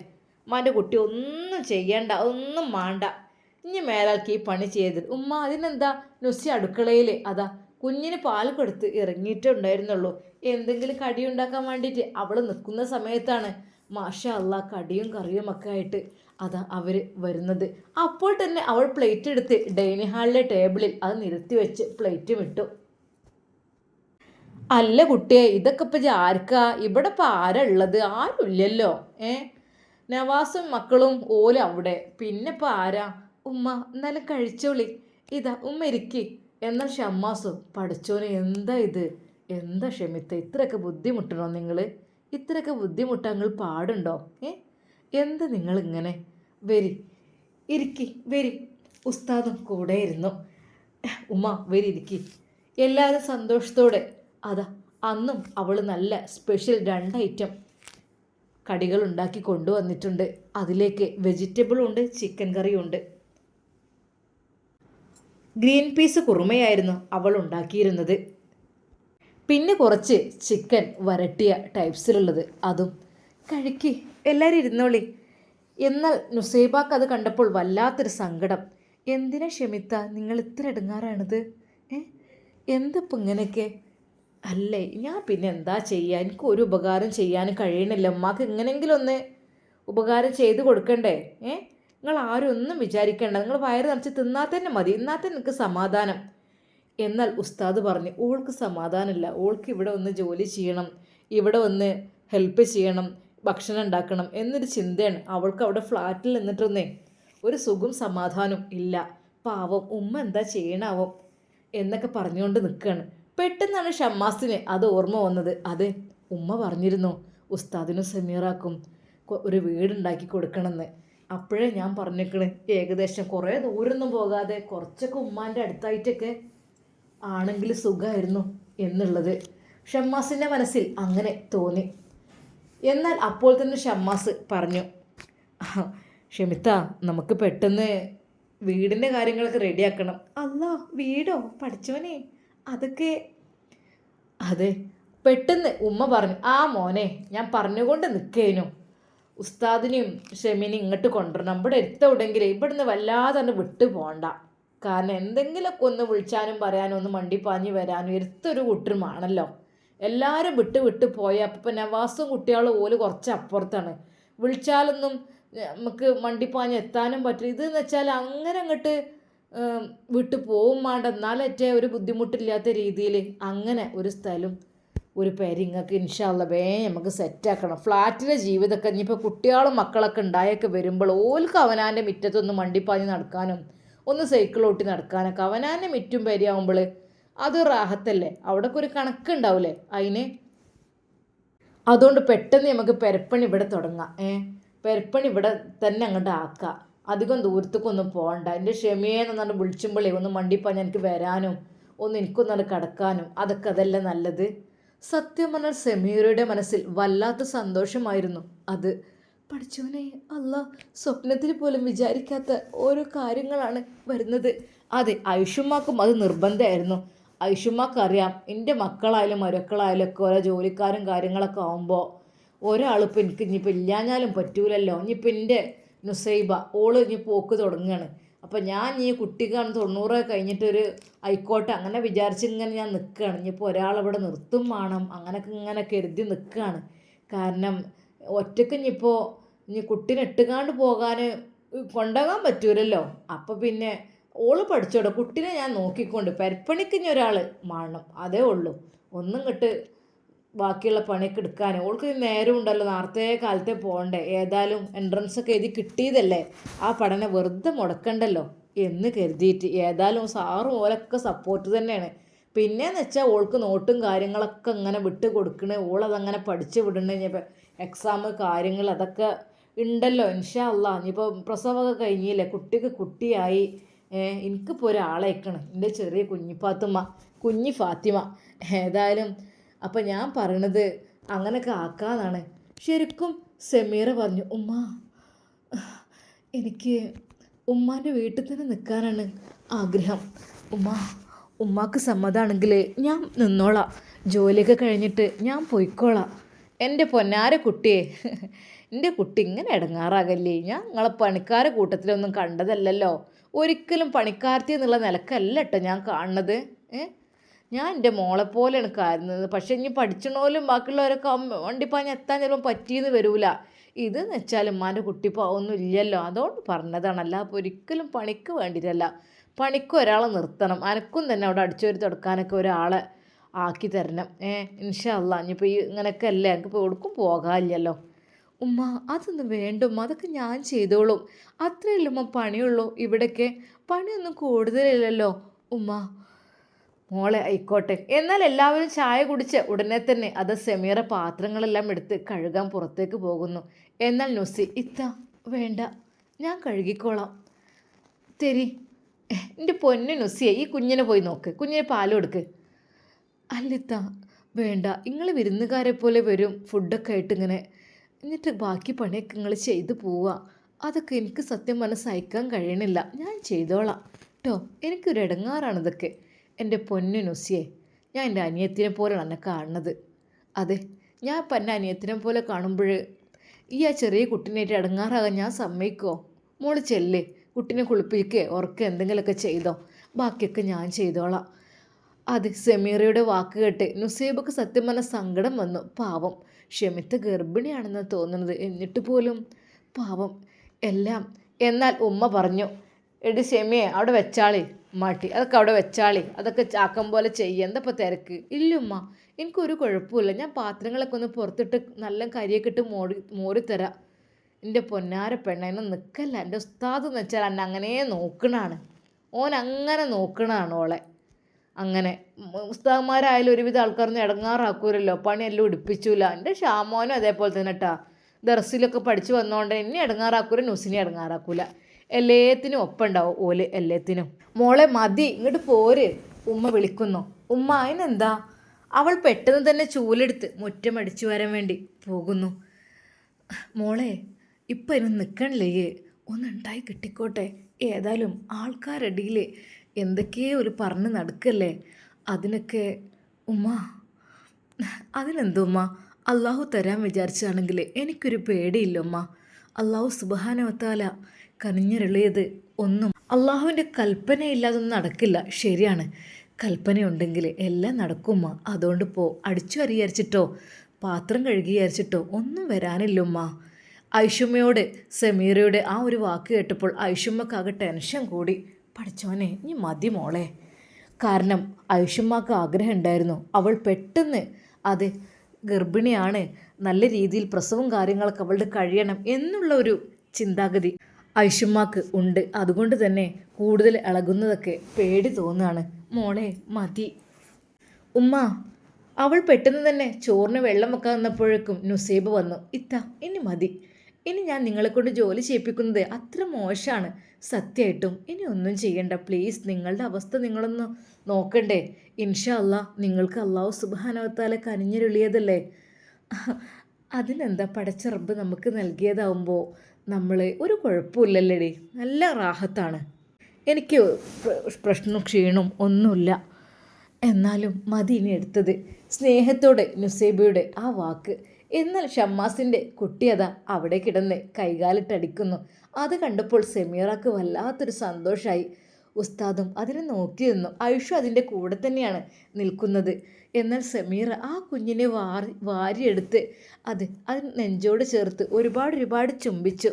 ഉമ്മാൻ്റെ കുട്ടി ഒന്നും ചെയ്യണ്ട, ഒന്നും മാണ്ട. ഇനി മേലാൾക്ക് ഈ പണി ചെയ്തത്. ഉമ്മ അതിനെന്താ? നുസി അടുക്കളയിൽ അതാ കുഞ്ഞിന് പാൽ കൊടുത്ത് ഇറങ്ങിയിട്ടേ ഉണ്ടായിരുന്നുള്ളൂ. എന്തെങ്കിലും കടി ഉണ്ടാക്കാൻ വേണ്ടിയിട്ട് അവൾ നിൽക്കുന്ന സമയത്താണ് മാഷാ അല്ലാ കടിയും കറിയും ഒക്കെ ആയിട്ട് അതാ അവർ വരുന്നത്. അപ്പോൾ തന്നെ അവൾ പ്ലേറ്റ് എടുത്ത് ഡൈനിങ് ഹാളിലെ ടേബിളിൽ അത് നിരത്തി വെച്ച് പ്ലേറ്റും ഇട്ടു. അല്ല കുട്ടിയെ, ഇതൊക്കെ ഇപ്പം ആർക്കാ? ഇവിടെ ഇപ്പം ആരാ ഉള്ളത്? ആരുമില്ലല്ലോ. നവാസും മക്കളും ഓല അവിടെ, പിന്നെ ഇപ്പം ആരാ? ഉമ്മ എന്നാലും കഴിച്ചോളി. ഇതാ ഉമ്മ ഇരിക്കി. എന്നാൽ ഷമ്മാസു, പഠിച്ചോനെ എന്താ ഇത്? എന്താ ഷമിത്ത, ഇത്രയൊക്കെ ബുദ്ധിമുട്ടണോ നിങ്ങൾ? ഇത്രയൊക്കെ ബുദ്ധിമുട്ടാൻ നിങ്ങൾ പാടുണ്ടോ? എന്താ നിങ്ങളിങ്ങനെ? വരി ഉസ്താദും കൂടെ ഇരുന്നു. ഉമ്മ ഇരിക്കി. എല്ലാവരും സന്തോഷത്തോടെ അതാ അന്നും അവൾ നല്ല സ്പെഷ്യൽ 2 ഐറ്റം കടികൾ ഉണ്ടാക്കി കൊണ്ടുവന്നിട്ടുണ്ട്. അതിലേക്ക് വെജിറ്റബിളും ഉണ്ട്, ചിക്കൻ കറിയും ഉണ്ട്. ഗ്രീൻ പീസ് കുറുമയായിരുന്നു അവൾ ഉണ്ടാക്കിയിരുന്നത്. പിന്നെ കുറച്ച് ചിക്കൻ വരട്ടിയ ടൈപ്സിലുള്ളത് അതും. കഴിക്ക്, എല്ലാവരും ഇരുന്നോളി. എന്നാൽ നുസൈബാക്ക് അത് കണ്ടപ്പോൾ വല്ലാത്തൊരു സങ്കടം. എന്തിനാ ഷമിത്ത നിങ്ങൾ ഇത്ര ഇടങ്ങാറാണിത്? എന്തപ്പോൾ ഇങ്ങനെയൊക്കെ? അല്ലേ, ഞാൻ പിന്നെ എന്താ ചെയ്യുക? എനിക്ക് ഒരു ഉപകാരം ചെയ്യാൻ കഴിയണില്ല. ഉമ്മാക്ക് എങ്ങനെയെങ്കിലും ഒന്ന് ഉപകാരം ചെയ്ത് കൊടുക്കണ്ടേ? നിങ്ങൾ ആരും ഒന്നും വിചാരിക്കേണ്ട, നിങ്ങൾ വയറ് നിറച്ച് തിന്നാൽ തന്നെ മതി, എന്നാൽ തന്നെ എനിക്ക് സമാധാനം. എന്നാൽ ഉസ്താദ് പറഞ്ഞു, ഓൾക്ക് സമാധാനമില്ല, ഓൾക്ക് ഇവിടെ ഒന്ന് ജോലി ചെയ്യണം, ഇവിടെ ഒന്ന് ഹെൽപ്പ് ചെയ്യണം, ഭക്ഷണം ഉണ്ടാക്കണം എന്നൊരു ചിന്തയാണ് അവൾക്ക്. അവിടെ ഫ്ലാറ്റിൽ നിന്നിട്ടൊന്നേ ഒരു സുഖം സമാധാനം ഇല്ല. പാവം ഉമ്മ എന്താ ചെയ്യണാവോ എന്നൊക്കെ പറഞ്ഞുകൊണ്ട് നിൽക്കുകയാണ്. പെട്ടെന്നാണ് ഷമ്മാസിന് അത് ഓർമ്മ വന്നത്. അതെ, ഉമ്മ പറഞ്ഞിരുന്നു ഉസ്താദിനും സമീറാക്കും ഒരു വീടുണ്ടാക്കി കൊടുക്കണമെന്ന്. അപ്പോഴേ ഞാൻ പറഞ്ഞേക്കണ്, ഏകദേശം കുറേ ദൂരമൊന്നും പോകാതെ കുറച്ചൊക്കെ ഉമ്മാൻ്റെ അടുത്തായിട്ടൊക്കെ ആണെങ്കിൽ സുഖമായിരുന്നു എന്നുള്ളത് ഷമ്മാസിൻ്റെ മനസ്സിൽ അങ്ങനെ തോന്നി. എന്നാൽ അപ്പോൾ തന്നെ ഷമ്മാസ് പറഞ്ഞു, ഷെമിത്ത, നമുക്ക് പെട്ടെന്ന് വീടിൻ്റെ കാര്യങ്ങളൊക്കെ റെഡിയാക്കണം. അല്ല, വീടോ പഠിച്ചോനെ, അതൊക്കെ അതെ പെട്ടെന്ന് ഉമ്മ പറഞ്ഞു. ആ മോനെ, ഞാൻ പറഞ്ഞുകൊണ്ട് നിൽക്കേനു ഉസ്താദിനെയും ഷെമിനെയും ഇങ്ങോട്ട് കൊണ്ടുവരണം. ഇവിടെ എവിടെയെങ്കിലും ഇവിടുന്ന് വല്ലാതെ തന്നെ വിട്ടു പോകണ്ട. കാരണം എന്തെങ്കിലുമൊക്കെ ഒന്ന് വിളിച്ചാനും പറയാനും ഒന്ന് മണ്ടിപ്പാഞ്ഞ് വരാനും എടുത്തൊരു കൂട്ടരുമാണല്ലോ. എല്ലാവരും വിട്ട് പോയ അപ്പം നവാസും കുട്ടികളും ഓല് കുറച്ച് അപ്പുറത്താണ്. വിളിച്ചാലൊന്നും നമുക്ക് മണ്ടിപ്പാഞ്ഞ് എത്താനും പറ്റില്ല. ഇതെന്ന് വെച്ചാൽ അങ്ങനെ അങ്ങോട്ട് വിട്ടു പോവും വേണ്ട, എന്നാലറ്റേ ഒരു ബുദ്ധിമുട്ടില്ലാത്ത രീതിയിൽ അങ്ങനെ ഒരു സ്ഥലം ഒരു പേരിങ്ങക്ക് ഇൻഷാല്ല നമുക്ക് സെറ്റാക്കണം. ഫ്ലാറ്റിലെ ജീവിതമൊക്കെ ഇനിയിപ്പോൾ കുട്ടികളും മക്കളൊക്കെ ഉണ്ടായൊക്കെ വരുമ്പോൾ ഓൽക്ക് അവനാൻ്റെ മുറ്റത്തൊന്ന് മണ്ടിപ്പാഞ്ഞ് നടക്കാനും ഒന്ന് സൈക്കിൾ ഓട്ടി നടക്കാനൊക്കെ അവനാൻ്റെ മുറ്റും പേരിയാവുമ്പോൾ അത് റാഹത്തല്ലേ. അവിടെയൊക്കെ ഒരു കണക്കുണ്ടാവില്ലേ അതിന്. അതുകൊണ്ട് പെട്ടെന്ന് നമുക്ക് പെരപ്പണി ഇവിടെ തുടങ്ങാം. പെരപ്പണി ഇവിടെ തന്നെ അങ്ങോട്ട് ആക്കാം. അധികം ദൂരത്തേക്കൊന്നും പോകണ്ട. എൻ്റെ ക്ഷമയെന്ന് വിളിച്ചുമ്പോഴേ ഒന്ന് മണ്ടിപ്പാഞ്ഞ് എനിക്ക് വരാനും ഒന്ന് എനിക്കൊന്നാണ് കിടക്കാനും അതൊക്കെ അതല്ലേ നല്ലത്. സത്യം പറഞ്ഞാൽ സമീറയുടെ മനസ്സിൽ വല്ലാത്ത സന്തോഷമായിരുന്നു അത്. പഠിച്ചവനെ, അല്ല, സ്വപ്നത്തിൽ പോലും വിചാരിക്കാത്ത ഓരോ കാര്യങ്ങളാണ് വരുന്നത്. അതെ, ഐഷുമാക്കും അത് നിർബന്ധമായിരുന്നു. ഐഷുമാക്കറിയാം എൻ്റെ മക്കളായാലും മരുക്കളായാലും ഒക്കെ ഓരോ ജോലിക്കാരും കാര്യങ്ങളൊക്കെ ആകുമ്പോൾ ഒരാളിപ്പോൾ എനിക്ക് ഇനിയിപ്പോൾ ഇല്ലാഞ്ഞാലും പറ്റൂലല്ലോ. ഇനിയിപ്പോൾ എൻ്റെ നുസൈബ ഓള് ഇനി പോക്ക് തുടങ്ങുകയാണ്. അപ്പം ഞാൻ ഈ കുട്ടിക്കാണ് 90 കഴിഞ്ഞിട്ടൊരു ആയിക്കോട്ടെ അങ്ങനെ വിചാരിച്ചിങ്ങനെ ഞാൻ നിൽക്കുകയാണ്. ഇനിയിപ്പോൾ ഒരാളവിടെ നിർത്തും വേണം, അങ്ങനെയൊക്കെ ഇങ്ങനെ കരുതി നിൽക്കുകയാണ്. കാരണം ഒറ്റയ്ക്ക് ഇനി കുട്ടീനെ ഇട്ടുകാണ്ട് പോകാൻ കൊണ്ടുപോകാൻ പറ്റൂലല്ലോ. അപ്പോൾ പിന്നെ ഓള് പഠിച്ചോട്ടെ, കുട്ടീനെ ഞാൻ നോക്കിക്കൊണ്ട് പെരപ്പണിക്ക് ഇനി ഒരാൾ വേണം, അതേ ഉള്ളൂ. ഒന്നും കിട്ട് ബാക്കിയുള്ള പണിയൊക്കെ എടുക്കാൻ ഓൾക്ക് നേരം ഉണ്ടല്ലോ. നേരത്തെ കാലത്തെ പോകണ്ടേ, ഏതായാലും എൻട്രൻസ് ഒക്കെ എഴുതി കിട്ടിയതല്ലേ, ആ പഠനം വെറുതെ മുടക്കണ്ടല്ലോ എന്ന് കരുതിയിട്ട് ഏതായാലും സാറും ഓലൊക്കെ സപ്പോർട്ട് തന്നെയാണ്. പിന്നെയെന്ന് വെച്ചാൽ ഓൾക്ക് നോട്ടും കാര്യങ്ങളൊക്കെ ഇങ്ങനെ വിട്ട് കൊടുക്കണേ, ഓളതങ്ങനെ പഠിച്ച് വിടണേ. ഇനിയിപ്പോൾ എക്സാം കാര്യങ്ങൾ അതൊക്കെ ഉണ്ടല്ലോ ഇൻഷാ അല്ലാ. ഇനിയിപ്പോൾ പ്രസവമൊക്കെ കഴിഞ്ഞില്ലേ, കുട്ടിക്ക് കുട്ടിയായി. എനിക്കിപ്പോൾ ഒരാളേക്കണം, എൻ്റെ ചെറിയ കുഞ്ഞി ഫാത്തിമ. ഏതായാലും അപ്പം ഞാൻ പറയണത് അങ്ങനെയൊക്കെ ആക്കാന്നാണ്. ശരിക്കും സമീറ പറഞ്ഞു, ഉമ്മ എനിക്ക് ഉമ്മാൻ്റെ വീട്ടിൽ തന്നെ നിൽക്കാനാണ് ആഗ്രഹം. ഉമ്മാക്ക് സമ്മതമാണെങ്കിൽ ഞാൻ നിന്നോളാം, ജോലിയൊക്കെ കഴിഞ്ഞിട്ട് ഞാൻ പോയിക്കോളാം. എൻ്റെ പൊന്നാര കുട്ടിയെ, എൻ്റെ കുട്ടി ഇങ്ങനെ ഇടങ്ങാറാകല്ലേ. ഞാൻ നിങ്ങളെ പണിക്കാരെ കൂട്ടത്തിലൊന്നും കണ്ടതല്ലല്ലോ. ഒരിക്കലും പണിക്കാരത്തി എന്നുള്ള നിലക്കല്ല കേട്ടോ ഞാൻ കാണുന്നത്. ഞാൻ എൻ്റെ മോളെപ്പോലെയാണ് കരുതുന്നത്. പക്ഷേ ഇനി പഠിച്ചണോലും ബാക്കിയുള്ളവരൊക്കെ വണ്ടിപ്പാഞ്ഞ് എത്താൻ ചിലപ്പോൾ പറ്റിയെന്ന് വരൂല. ഇതെന്ന് വെച്ചാൽ ഉമ്മാൻ്റെ കുട്ടിപ്പാവൊന്നും ഇല്ലല്ലോ, അതുകൊണ്ട് പറഞ്ഞതാണല്ല. അപ്പോൾ ഒരിക്കലും പണിക്ക് വേണ്ടിയിട്ടല്ല. പണിക്ക് ഒരാളെ നിർത്തണം. അനക്കും തന്നെ അവിടെ അടിച്ചോരി തുടക്കാനൊക്കെ ഒരാളെ ആക്കി തരണം. ഇൻഷാ അല്ലാ. ഇനിയിപ്പോൾ ഈ ഇങ്ങനെയൊക്കെ അല്ലേ, എനിക്കിപ്പോൾ എവിടേക്കും പോകാനില്ലല്ലോ. ഉമ്മ അതൊന്നും വേണ്ട ഉമ്മ, അതൊക്കെ ഞാൻ ചെയ്തോളും. അത്രയല്ലേ ഉമ്മ പണിയുള്ളൂ. ഇവിടേക്ക് പണിയൊന്നും കൂടുതലില്ലല്ലോ ഉമ്മ. മോളെ ആയിക്കോട്ടെ. എന്നാൽ എല്ലാവരും ചായ കുടിച്ച് ഉടനെ തന്നെ അത് സമീറ പാത്രങ്ങളെല്ലാം എടുത്ത് കഴുകാൻ പുറത്തേക്ക് പോകുന്നു. എന്നാൽ നുസി, ഇത്ത വേണ്ട, ഞാൻ കഴുകിക്കോളാം. തെരി, എൻ്റെ പൊന്നു നുസിയെ, ഈ കുഞ്ഞിനെ പോയി നോക്ക്, കുഞ്ഞിനെ പാലും എടുക്ക്. അല്ലിത്ത വേണ്ട, നിങ്ങൾ വിരുന്നുകാരെ പോലെ വരും ഫുഡൊക്കെ ആയിട്ട് ഇങ്ങനെ, എന്നിട്ട് ബാക്കി പണിയൊക്കെ നിങ്ങൾ ചെയ്തു പോവുക. അതൊക്കെ എനിക്ക് സത്യം പറഞ്ഞാൽ സഹിക്കാൻ കഴിയണില്ല. ഞാൻ ചെയ്തോളാം കേട്ടോ, എനിക്കൊരു ഇടങ്ങാറാണ് ഇതൊക്കെ. എൻ്റെ പൊന്നു നുസിയെ, ഞാൻ എൻ്റെ അനിയത്തിനെ പോലെയാണ് എന്നെ കാണുന്നത്. അതെ, ഞാൻ ഇപ്പം എൻ്റെ അനിയത്തിനെ പോലെ കാണുമ്പോൾ ഈ ആ ചെറിയ കുട്ടീനായിട്ട് ഇടങ്ങാറാകാൻ ഞാൻ സമ്മതിക്കുമോ? മോള് ചെല്ലേ, കുട്ടീനെ കുളിപ്പിക്കുകയോ ഉറക്കുക എന്തെങ്കിലുമൊക്കെ ചെയ്തോ, ബാക്കിയൊക്കെ ഞാൻ ചെയ്തോളാം. അത് സമീറയുടെ വാക്ക് കേട്ട് നുസൈബക്ക് സത്യം പറഞ്ഞ സങ്കടം വന്നു. പാവം, ഷെമിത്ത ഗർഭിണിയാണെന്ന് തോന്നുന്നത്, എന്നിട്ട് പോലും പാവം എല്ലാം. എന്നാൽ ഉമ്മ പറഞ്ഞു, എടി ഷെമിയെ അവിടെ വെച്ചാളി, മാട്ടി അതൊക്കെ അവിടെ വെച്ചാളി, അതൊക്കെ ചാക്കം പോലെ ചെയ്യുക, എന്തപ്പോൾ തിരക്ക്? ഇല്ലുമ്മ, എനിക്കൊരു കുഴപ്പമില്ല, ഞാൻ പാത്രങ്ങളൊക്കെ ഒന്ന് പുറത്തിട്ട് നല്ല കരിയൊക്കെ ഇട്ട് മോറിത്തരാം. എൻ്റെ പൊന്നാര പെണ്ണ നിൽക്കല്ല, എൻ്റെ ഉസ്താദ് എന്ന് വെച്ചാൽ എന്നെ അങ്ങനെ നോക്കണാണ്, ഓൻ അങ്ങനെ നോക്കണതാണ് ഓളെ. അങ്ങനെ ഉസ്താദന്മാരായാലും ഒരുവിധ ആൾക്കാരൊന്നും ഇടങ്ങാറാക്കൂരല്ലോ, പണിയെല്ലാം ഉടുപ്പിച്ചില്ല. എൻ്റെ ഷാമോനും അതേപോലെ തന്നെ കേട്ടാ, ദർസിലൊക്കെ പഠിച്ച് വന്നോണ്ട് എന്നെ ഇടങ്ങാറാക്കൂല, നുസിനെ ഇടങ്ങാറാക്കൂല. എല്ലാത്തിനും ഒപ്പം ഉണ്ടാവും ഓല്, എല്ലാത്തിനും. മോളെ മതി, ഇങ്ങോട്ട് പോര്, ഉമ്മ വിളിക്കുന്നു. ഉമ്മ അതിനെന്താ? അവൾ പെട്ടെന്ന് തന്നെ ചൂലെടുത്ത് മുറ്റം അടിച്ചു വരാൻ വേണ്ടി പോകുന്നു. മോളെ ഇപ്പം അതിന് നിൽക്കണില്ലേ, ഒന്നുണ്ടായി കിട്ടിക്കോട്ടെ. ഏതായാലും ആൾക്കാരടിയിൽ എന്തൊക്കെയോ ഒരു പറഞ്ഞ് നടക്കല്ലേ. അതിനൊക്കെ ഉമ്മ, അതിനെന്തോ ഉമ്മ, അള്ളാഹു തരാൻ വിചാരിച്ചാണെങ്കിൽ എനിക്കൊരു പേടിയില്ല ഉമ്മ. അള്ളാഹു സുബ്ഹാനഹു കനിഞ്ഞരുളിയത് ഒന്നും അള്ളാഹുവിൻ്റെ കൽപ്പനയില്ലാതൊന്നും നടക്കില്ല. ശരിയാണ്, കൽപ്പനയുണ്ടെങ്കിൽ എല്ലാം നടക്കുമ്മ. അതുകൊണ്ട് അടിച്ചു വിചാരിച്ചിട്ടോ പാത്രം കഴുകി വിചാരിച്ചിട്ടോ ഒന്നും വരാനില്ലുമ്മ. ഐഷുമ്മയോട് സമീറയുടെ ആ ഒരു വാക്ക് കേട്ടപ്പോൾ ഐഷുമ്മക്കാകെ ടെൻഷൻ കൂടി. പഠിച്ചോനെ നീ മതി മോളെ. കാരണം ഐഷുമ്മക്ക് ആഗ്രഹം ഉണ്ടായിരുന്നു അവൾ പെട്ടെന്ന് അത് ഗർഭിണിയാണ്, നല്ല രീതിയിൽ പ്രസവം കാര്യങ്ങളൊക്കെ അവളുടെ കഴിയണം എന്നുള്ള ഒരു ചിന്താഗതി ഐഷുമ്മക്ക് ഉണ്ട്. അതുകൊണ്ട് തന്നെ കൂടുതൽ ഇളകുന്നതൊക്കെ പേടി തോന്നുകയാണ്. മോളെ മതി ഉമ്മ. അവൾ പെട്ടെന്ന് തന്നെ ചോറിന് വെള്ളം വെക്കാൻ വന്നപ്പോഴേക്കും നുസൈബ് വന്നു. ഇനി മതി, ഇനി ഞാൻ നിങ്ങളെക്കൊണ്ട് ജോലി ചെയ്യിപ്പിക്കുന്നത് അത്ര മോശമാണ്. സത്യമായിട്ടും ഇനി ഒന്നും ചെയ്യണ്ട പ്ലീസ്. നിങ്ങളുടെ അവസ്ഥ നിങ്ങളൊന്ന് നോക്കണ്ടേ. ഇൻഷാ അല്ലാ നിങ്ങൾക്ക് അള്ളാഹു സുബ്ഹാനഹു വ കനിഞ്ഞരുളിയതല്ലേ. അതിനെന്താ, പടച്ച റബ്ബ് നമുക്ക് നൽകിയതാവുമ്പോൾ നമ്മൾ ഒരു കുഴപ്പമില്ലല്ലേടി, നല്ല റാഹത്താണ്. എനിക്ക് പ്രശ്നവും ക്ഷീണവും ഒന്നുമില്ല. എന്നാലും മതി ഇനി എടുത്തത്. സ്നേഹത്തോടെ നുസൈബയുടെ ആ വാക്ക്. എന്നാൽ ഷമ്മാസിൻ്റെ കുട്ടിയതാ അവിടെ കിടന്ന് കൈകാലിട്ടടിക്കുന്നു. അത് കണ്ടപ്പോൾ സെമീറക്ക് വല്ലാത്തൊരു സന്തോഷമായി. ഉസ്താദും അതിനെ നോക്കി നിന്നു. ആയുഷു അതിൻ്റെ കൂടെ തന്നെയാണ് നിൽക്കുന്നത്. എന്നാൽ സമീറ ആ കുഞ്ഞിനെ വാരിയെടുത്ത് അത് നെഞ്ചോട് ചേർത്ത് ഒരുപാട് ചുംബിച്ചു.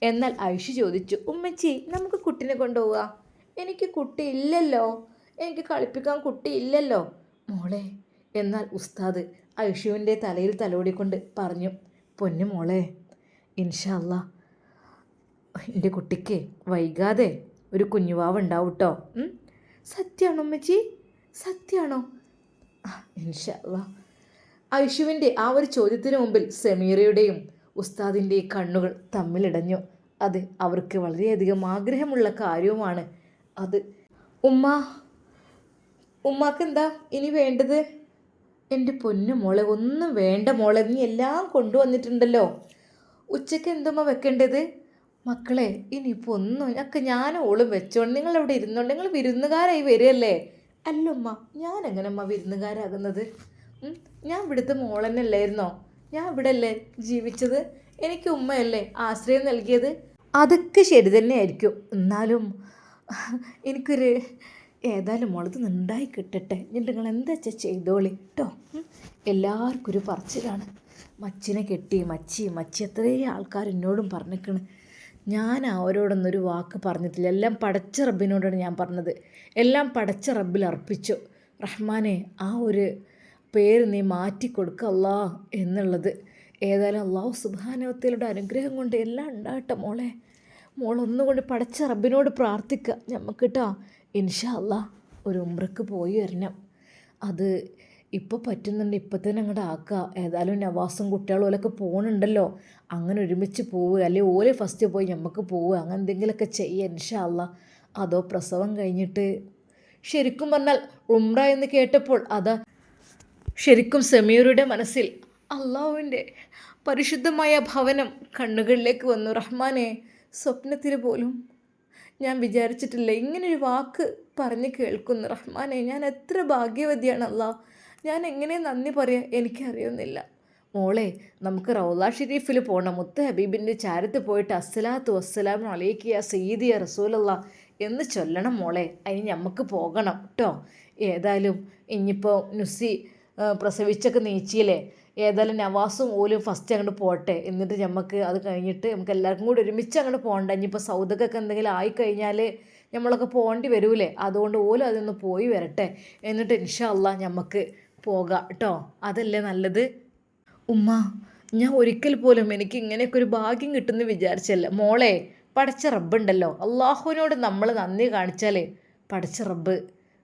എന്നാൽ ആയുഷ് ചോദിച്ചു, ഉമ്മച്ചി നമുക്ക് കുട്ടിനെ കൊണ്ടുപോവുക. എനിക്ക് കുട്ടിയില്ലല്ലോ, എനിക്ക് കളിപ്പിക്കാൻ കുട്ടിയില്ലല്ലോ മോളെ. എന്നാൽ ഉസ്താദ് ഐഷുവിൻ്റെ തലയിൽ തലോടിക്കൊണ്ട് പറഞ്ഞു, പൊന്നു മോളെ, ഇൻഷാ അല്ലാ എൻ്റെ കുട്ടിക്ക് വൈകാതെ ഒരു കുഞ്ഞുവാവ് ഉണ്ടാവും കേട്ടോ. സത്യമാണോ ഉമ്മച്ചി? സത്യമാണോ? ഇൻഷാ അല്ലാ. ഐഷുവിൻ്റെ ആ ഒരു ചോദ്യത്തിന് മുമ്പിൽ സമീറയുടെയും ഉസ്താദിൻ്റെയും കണ്ണുകൾ തമ്മിലിടഞ്ഞു. അത് അവർക്ക് വളരെയധികം ആഗ്രഹമുള്ള കാര്യവുമാണ് അത്. ഉമ്മാക്കെന്താ ഇനി വേണ്ടത്? എൻ്റെ പൊന്നു മോളെ, ഒന്നും വേണ്ട മോളെ, നീ എല്ലാം കൊണ്ടുവന്നിട്ടുണ്ടല്ലോ. ഉച്ചയ്ക്ക് എന്തുമ്മ വെക്കേണ്ടത്? മക്കളെ ഇനിയിപ്പോൾ ഒന്നും ഞാൻ ഓളും വെച്ചോണ്ട് നിങ്ങളവിടെ ഇരുന്നോണ്ട്. നിങ്ങൾ വിരുന്നുകാരായി വരികയല്ലേ? അല്ലമ്മ, ഞാൻ എങ്ങനെയമ്മ വിരുന്നുകാരാകുന്നത്? ഞാൻ ഇവിടുത്തെ മോളന്നെ അല്ലായിരുന്നോ? ഞാൻ ഇവിടെ അല്ലേ ജീവിച്ചത്? എനിക്ക് ഉമ്മയല്ലേ ആശ്രയം നൽകിയത്? അതൊക്കെ ശരി തന്നെയായിരിക്കും. എന്നാലും എനിക്കൊരു ഏതായാലും മോളത് ഉണ്ടായി കിട്ടട്ടെ. എന്നിട്ട് നിങ്ങൾ എന്താ വെച്ചാൽ ചെയ്തോളി കേട്ടോ. എല്ലാവർക്കും ഒരു പറച്ചിലാണ്, മച്ചിനെ കെട്ടി മച്ചി എത്രയും ആൾക്കാർ എന്നോടും പറഞ്ഞിരിക്കണ്. ഞാൻ അവരോടൊന്നൊരു വാക്ക് പറഞ്ഞിട്ടില്ല. എല്ലാം പടച്ച റബ്ബിനോടാണ് ഞാൻ പറഞ്ഞത്. എല്ലാം പടച്ച റബ്ബിൽ അർപ്പിച്ചു. റഹ്മാനെ, ആ ഒരു പേര് നീ മാറ്റിക്കൊടുക്കുക അല്ലാ എന്നുള്ളത്. ഏതായാലും അള്ളാഹു സുബ്ഹാനഹു വ അനുഗ്രഹം കൊണ്ട് എല്ലാം ഉണ്ടാകട്ടെ മോളെ. മോളൊന്നുകൊണ്ട് പടച്ച റബ്ബിനോട് പ്രാർത്ഥിക്കുക നമുക്ക് കേട്ടോ. ഇൻഷാ അല്ലാ ഒരു ഉംറക്ക് പോയി വരണം. അത് ഇപ്പോൾ പറ്റുന്നുണ്ട്, ഇപ്പം തന്നെ അങ്ങോട്ട് ആക്കുക. ഏതായാലും നവാസും കുട്ടികളും ഓലൊക്കെ പോകുന്നുണ്ടല്ലോ, അങ്ങനെ ഒരുമിച്ച് പോവുക, അല്ലെങ്കിൽ ഓലെ ഫസ്റ്റ് പോയി നമുക്ക് പോവുക, അങ്ങനെ എന്തെങ്കിലുമൊക്കെ ചെയ്യുക ഇൻഷാ അല്ലാ. അതോ പ്രസവം കഴിഞ്ഞിട്ട് ശരിക്കും പറഞ്ഞാൽ ഉംറ എന്ന് കേട്ടപ്പോൾ അതാ ശരിക്കും സമീറുടെ മനസ്സിൽ അള്ളാഹുവിൻ്റെ പരിശുദ്ധമായ ഭവനം കണ്ണുകളിലേക്ക് വന്നു. റഹ്മാനെ, സ്വപ്നത്തിൽ പോലും ഞാൻ വിചാരിച്ചിട്ടില്ല ഇങ്ങനൊരു വാക്ക് പറഞ്ഞ് കേൾക്കുന്നു. റഹ്മാനെ, ഞാൻ എത്ര ഭാഗ്യവതിയാണ് അല്ലാ. ഞാൻ എങ്ങനെ നന്ദി പറയാം എനിക്കറിയുന്നില്ല. മോളെ, നമുക്ക് റൗള ഷെരീഫിൽ പോകണം. മുത്ത് ഹബീബിൻ്റെ ചാരത്ത് പോയിട്ട് അസ്സലാത്തു വസ്സലാമു അലൈക യാ സയ്യിദി യാ റസൂലല്ലാ എന്ന് ചൊല്ലണം മോളെ. അതിന് നമുക്ക് പോകണം കേട്ടോ. ഏതായാലും ഇനിയിപ്പോൾ നുസി പ്രസവിച്ചൊക്കെ നീച്ചിയില്ലേ, ഏതായാലും നവാസും ഓലും ഫസ്റ്റ് അങ്ങോട്ട് പോട്ടെ. എന്നിട്ട് നമുക്ക് അത് കഴിഞ്ഞിട്ട് നമുക്ക് എല്ലാവർക്കും കൂടി ഒരുമിച്ച് അങ്ങോട്ട് പോകണ്ട. ഇനിയിപ്പോൾ സൗദക്കൊക്കെ എന്തെങ്കിലും ആയിക്കഴിഞ്ഞാൽ നമ്മളൊക്കെ പോകേണ്ടി വരൂലേ. അതുകൊണ്ട് ഓലും അതൊന്ന് പോയി വരട്ടെ. എന്നിട്ട് ഇൻഷാ അല്ലാ നമുക്ക് പോകാം കേട്ടോ. അതല്ലേ നല്ലത്. ഉമ്മ, ഞാൻ ഒരിക്കൽ പോലും എനിക്ക് ഇങ്ങനെയൊക്കെ ഒരു ഭാഗ്യം കിട്ടുമെന്ന് വിചാരിച്ചല്ല മോളെ. പടച്ച റബ്ബുണ്ടല്ലോ, അള്ളാഹുവിനോട് നമ്മൾ നന്ദി കാണിച്ചാൽ പടച്ച റബ്ബ്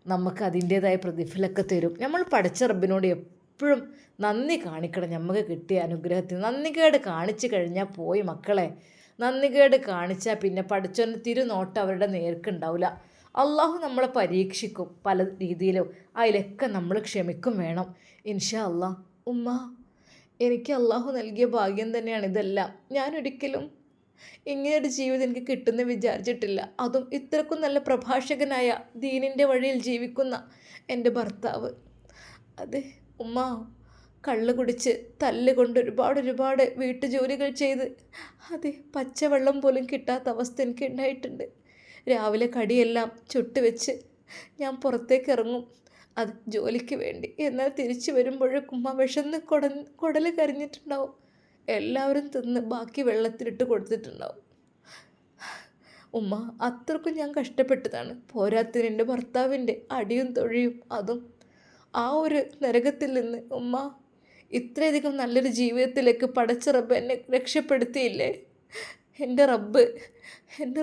നമുക്ക് അതിൻ്റേതായ പ്രതിഫലമൊക്കെ തരും. നമ്മൾ പടച്ച റബ്ബിനോട് എപ്പോഴും നന്ദി കാണിക്കണം. നമുക്ക് കിട്ടിയ അനുഗ്രഹത്തിന് നന്ദികേട് കാണിച്ചു കഴിഞ്ഞാൽ പോയി മക്കളെ. നന്ദികേട് കാണിച്ചാൽ പിന്നെ പഠിച്ചവന് തിരുനോട്ടം അവരുടെ നേർക്കുണ്ടാവില്ല. അള്ളാഹു നമ്മളെ പരീക്ഷിക്കും പല രീതിയിലും. അതിലൊക്കെ നമ്മൾ ക്ഷമിക്കും വേണം ഇൻഷാ അല്ലാ. ഉമ്മ, എനിക്ക് അള്ളാഹു നൽകിയ ഭാഗ്യം തന്നെയാണ് ഇതെല്ലാം. ഞാനൊരിക്കലും ഇങ്ങനെയൊരു ജീവിതം എനിക്ക് കിട്ടുമെന്ന് വിചാരിച്ചിട്ടില്ല. അതും ഇത്രക്കും നല്ല പ്രഭാഷകനായ ദീനിൻ്റെ വഴിയിൽ ജീവിക്കുന്ന എൻ്റെ ഭർത്താവ്. അതെ ഉമ്മ, കള്ള് കുടിച്ച് തല്ലുകൊണ്ട് ഒരുപാട് വീട്ടുജോലികൾ ചെയ്ത് അതെ പച്ചവെള്ളം പോലും കിട്ടാത്ത അവസ്ഥ എനിക്ക് ഉണ്ടായിട്ടുണ്ട്. രാവിലെ കടിയെല്ലാം ചുട്ട് വെച്ച് ഞാൻ പുറത്തേക്ക് ഇറങ്ങും, അത് ജോലിക്ക് വേണ്ടി. എന്നാൽ തിരിച്ചു വരുമ്പോഴേക്കും ഉമ്മ വിശന്ന് കുടൽ കരിഞ്ഞിട്ടുണ്ടാവും. എല്ലാവരും തിന്ന് ബാക്കി വെള്ളത്തിലിട്ട് കൊടുത്തിട്ടുണ്ടാവും. ഉമ്മ, അത്രക്കും ഞാൻ കഷ്ടപ്പെട്ടതാണ്. പോരാത്തിന് എൻ്റെ ഭർത്താവിൻ്റെ അടിയും തൊഴിയും, അതും ആ ഒരു നരകത്തിൽ നിന്ന് ഉമ്മ ഇത്രയധികം നല്ലൊരു ജീവിതത്തിലേക്ക് പടച്ച റബ്ബ് എന്നെ രക്ഷപ്പെടുത്തിയില്ലേ. എൻ്റെ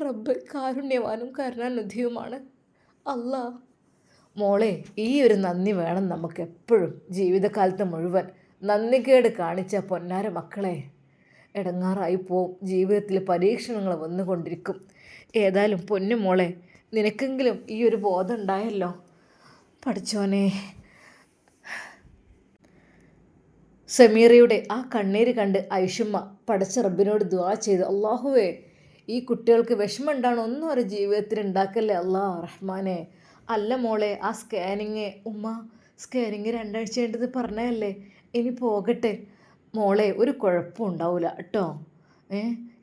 റബ്ബ് കാരുണ്യവാനും കരുണാനിധിയുമാണ്. അല്ലാ മോളെ, ഈ ഒരു നന്ദി വേണം നമുക്ക് എപ്പോഴും. ജീവിതകാലത്ത് മുഴുവൻ നന്ദികേട് കാണിച്ച പൊന്നാര മക്കളെ ഇടങ്ങാറായി പോവും. ജീവിതത്തിൽ പരീക്ഷണങ്ങൾ വന്നുകൊണ്ടിരിക്കും. ഏതായാലും പൊന്നു മോളെ, നിനക്കെങ്കിലും ഈ ഒരു ബോധം ഉണ്ടായല്ലോ. പഠിച്ചോനെ. സമീറയുടെ ആ കണ്ണീര് കണ്ട് ഐഷുമ്മ പടച്ച റബ്ബിനോട് ദുആ ചെയ്തു, അള്ളാഹുവേ ഈ കുട്ടികൾക്ക് വിഷമം ഉണ്ടാണോ ഒന്നും ഒരു ജീവിതത്തിൽ ഉണ്ടാക്കല്ലേ അല്ലാ റഹ്മാനെ. അല്ല മോളെ, ആ സ്കാനിങ് ഉമ്മ സ്കാനിങ് 2 ആഴ്ച കഴിഞ്ഞത് പറഞ്ഞതല്ലേ, ഇനി പോകട്ടെ മോളെ, ഒരു കുഴപ്പം ഉണ്ടാവില്ല കേട്ടോ.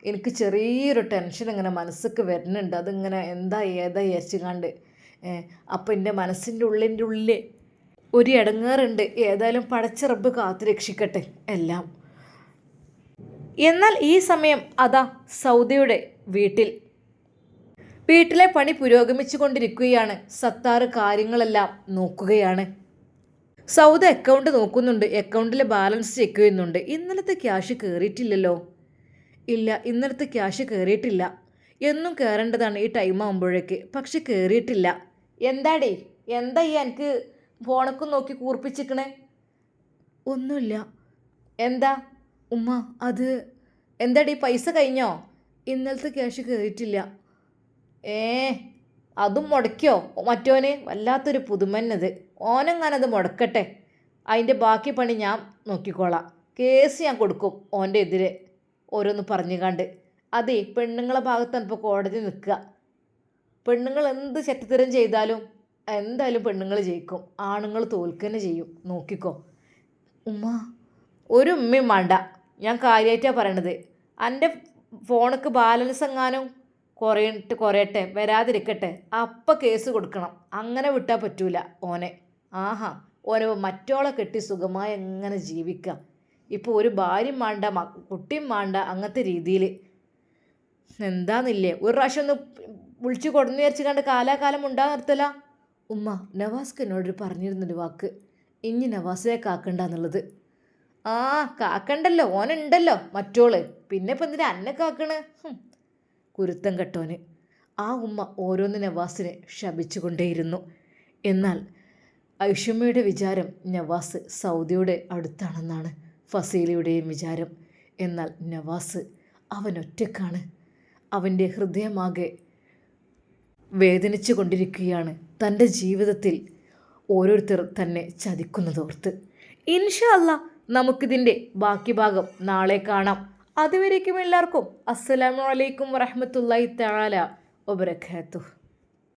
എനിക്ക് ചെറിയൊരു ടെൻഷൻ ഇങ്ങനെ മനസ്സൊക്കെ വരുന്നുണ്ട്. അതിങ്ങനെ എന്താ ഏതാ വിചാരിച്ചുകാണ്ട്. അപ്പം എൻ്റെ മനസ്സിൻ്റെ ഉള്ളിൽ ഒരു ഇടങ്ങേറുണ്ട്. ഏതായാലും പടച്ച റബ്ബ് കാത്തു രക്ഷിക്കട്ടെ എല്ലാം. എന്നാൽ ഈ സമയം അതാ സൗദയുടെ വീട്ടിലെ പണി പുരോഗമിച്ചു കൊണ്ടിരിക്കുകയാണ്. സത്താറ് കാര്യങ്ങളെല്ലാം നോക്കുകയാണ്. സൗദ അക്കൗണ്ട് നോക്കുന്നുണ്ട്, അക്കൗണ്ടിലെ ബാലൻസ് ചെക്ക് ചെയ്യുന്നുണ്ട്. ഇന്നലത്തെ ക്യാഷ് കയറിയിട്ടില്ലല്ലോ. ഇല്ല, ഇന്നലത്തെ ക്യാഷ് കയറിയിട്ടില്ല. എന്നും കയറേണ്ടതാണ് ഈ ടൈം ആകുമ്പോഴേക്ക്, പക്ഷെ കയറിയിട്ടില്ല. എന്താടേ, എന്താ ഈ എനിക്ക് ഫോണൊക്കെ നോക്കി കൂർപ്പിച്ചിക്കണേ? ഒന്നുമില്ല. എന്താ ഉമ്മ, അത് എന്താടീ പൈസ കഴിഞ്ഞോ? ഇന്നലത്തെ ക്യാഷ് കയറിയിട്ടില്ല. അതും മുടക്കിയോ മറ്റോന്? വല്ലാത്തൊരു പുതുമന്നത്. ഓനെങ്ങാനത് മുടക്കട്ടെ, അതിൻ്റെ ബാക്കി പണി ഞാൻ നോക്കിക്കോളാം. കേസ് ഞാൻ കൊടുക്കും ഓൻ്റെ എതിരെ ഓരോന്ന് പറഞ്ഞുകാണ്ട്. അതെ, പെണ്ണുങ്ങളെ ഭാഗത്താണ് ഇപ്പോൾ കോടതി നിൽക്കുക. പെണ്ണുങ്ങൾ എന്ത് ചെറ്റത്തരം ചെയ്താലും എന്തായാലും പെണ്ണുങ്ങൾ ജയിക്കും, ആണുങ്ങൾ തോൽക്കന്നെ ചെയ്യും. നോക്കിക്കോ ഉമ്മ. ഒരു ഉമ്മയും വേണ്ട, ഞാൻ കാര്യമായിട്ടാണ് പറയണത്. എൻ്റെ ഫോണക്ക് ബാലൻസ് എങ്ങാനും കുറയട്ടെ വരാതിരിക്കട്ടെ, അപ്പം കേസ് കൊടുക്കണം. അങ്ങനെ വിട്ടാൽ പറ്റൂല ഓനെ. ഓനെ മറ്റോളെ കെട്ടി സുഖമായി എങ്ങനെ ജീവിക്കാം. ഇപ്പോൾ ഒരു ഭാര്യയും വേണ്ട, കുട്ടിയും വേണ്ട, അങ്ങനത്തെ രീതിയിൽ എന്താന്നില്ലേ. ഒരു പ്രാവശ്യം ഒന്ന് വിളിച്ചു കൊടുന്ന് വിചാരിച്ച് കണ്ട് കാലാകാലം ഉണ്ടാകാൻ നിർത്തല. ഉമ്മ, നവാസ്ക്ക് എന്നോട് പറഞ്ഞിരുന്നൊരു വാക്ക്, ഇനി നവാസിനെ കാക്കണ്ടെന്നുള്ളത്. കാക്കണ്ടല്ലോ, ഓനുണ്ടല്ലോ മറ്റോള്, പിന്നെ ഇപ്പം എന്തിനാ അന്നെ കാക്കണ്? കുരുത്തം കെട്ടോന്. ആ ഉമ്മ ഓരോന്ന് നവാസിനെ ശപിച്ചുകൊണ്ടേയിരുന്നു. എന്നാൽ ഐഷുമ്മയുടെ വിചാരം നവാസ് സൗദിയുടെ അടുത്താണെന്നാണ്, ഫസീലയുടെയും വിചാരം. എന്നാൽ നവാസ് അവനൊറ്റക്കാണ്. അവൻ്റെ ഹൃദയമാകെ വേദനിച്ചു കൊണ്ടിരിക്കുകയാണ്. തൻ്റെ ജീവിതത്തിൽ ഓരോരുത്തർ തന്നെ ചതിക്കുന്നതോർത്ത്. ഇൻഷാ അല്ലാ നമുക്കിതിൻ്റെ ബാക്കി ഭാഗം നാളെ കാണാം. അതുവരേക്കും എല്ലാവർക്കും അസ്സലാമു അലൈക്കും വറഹ്മത്തുള്ളാഹി തആല വബറകാതുഹു.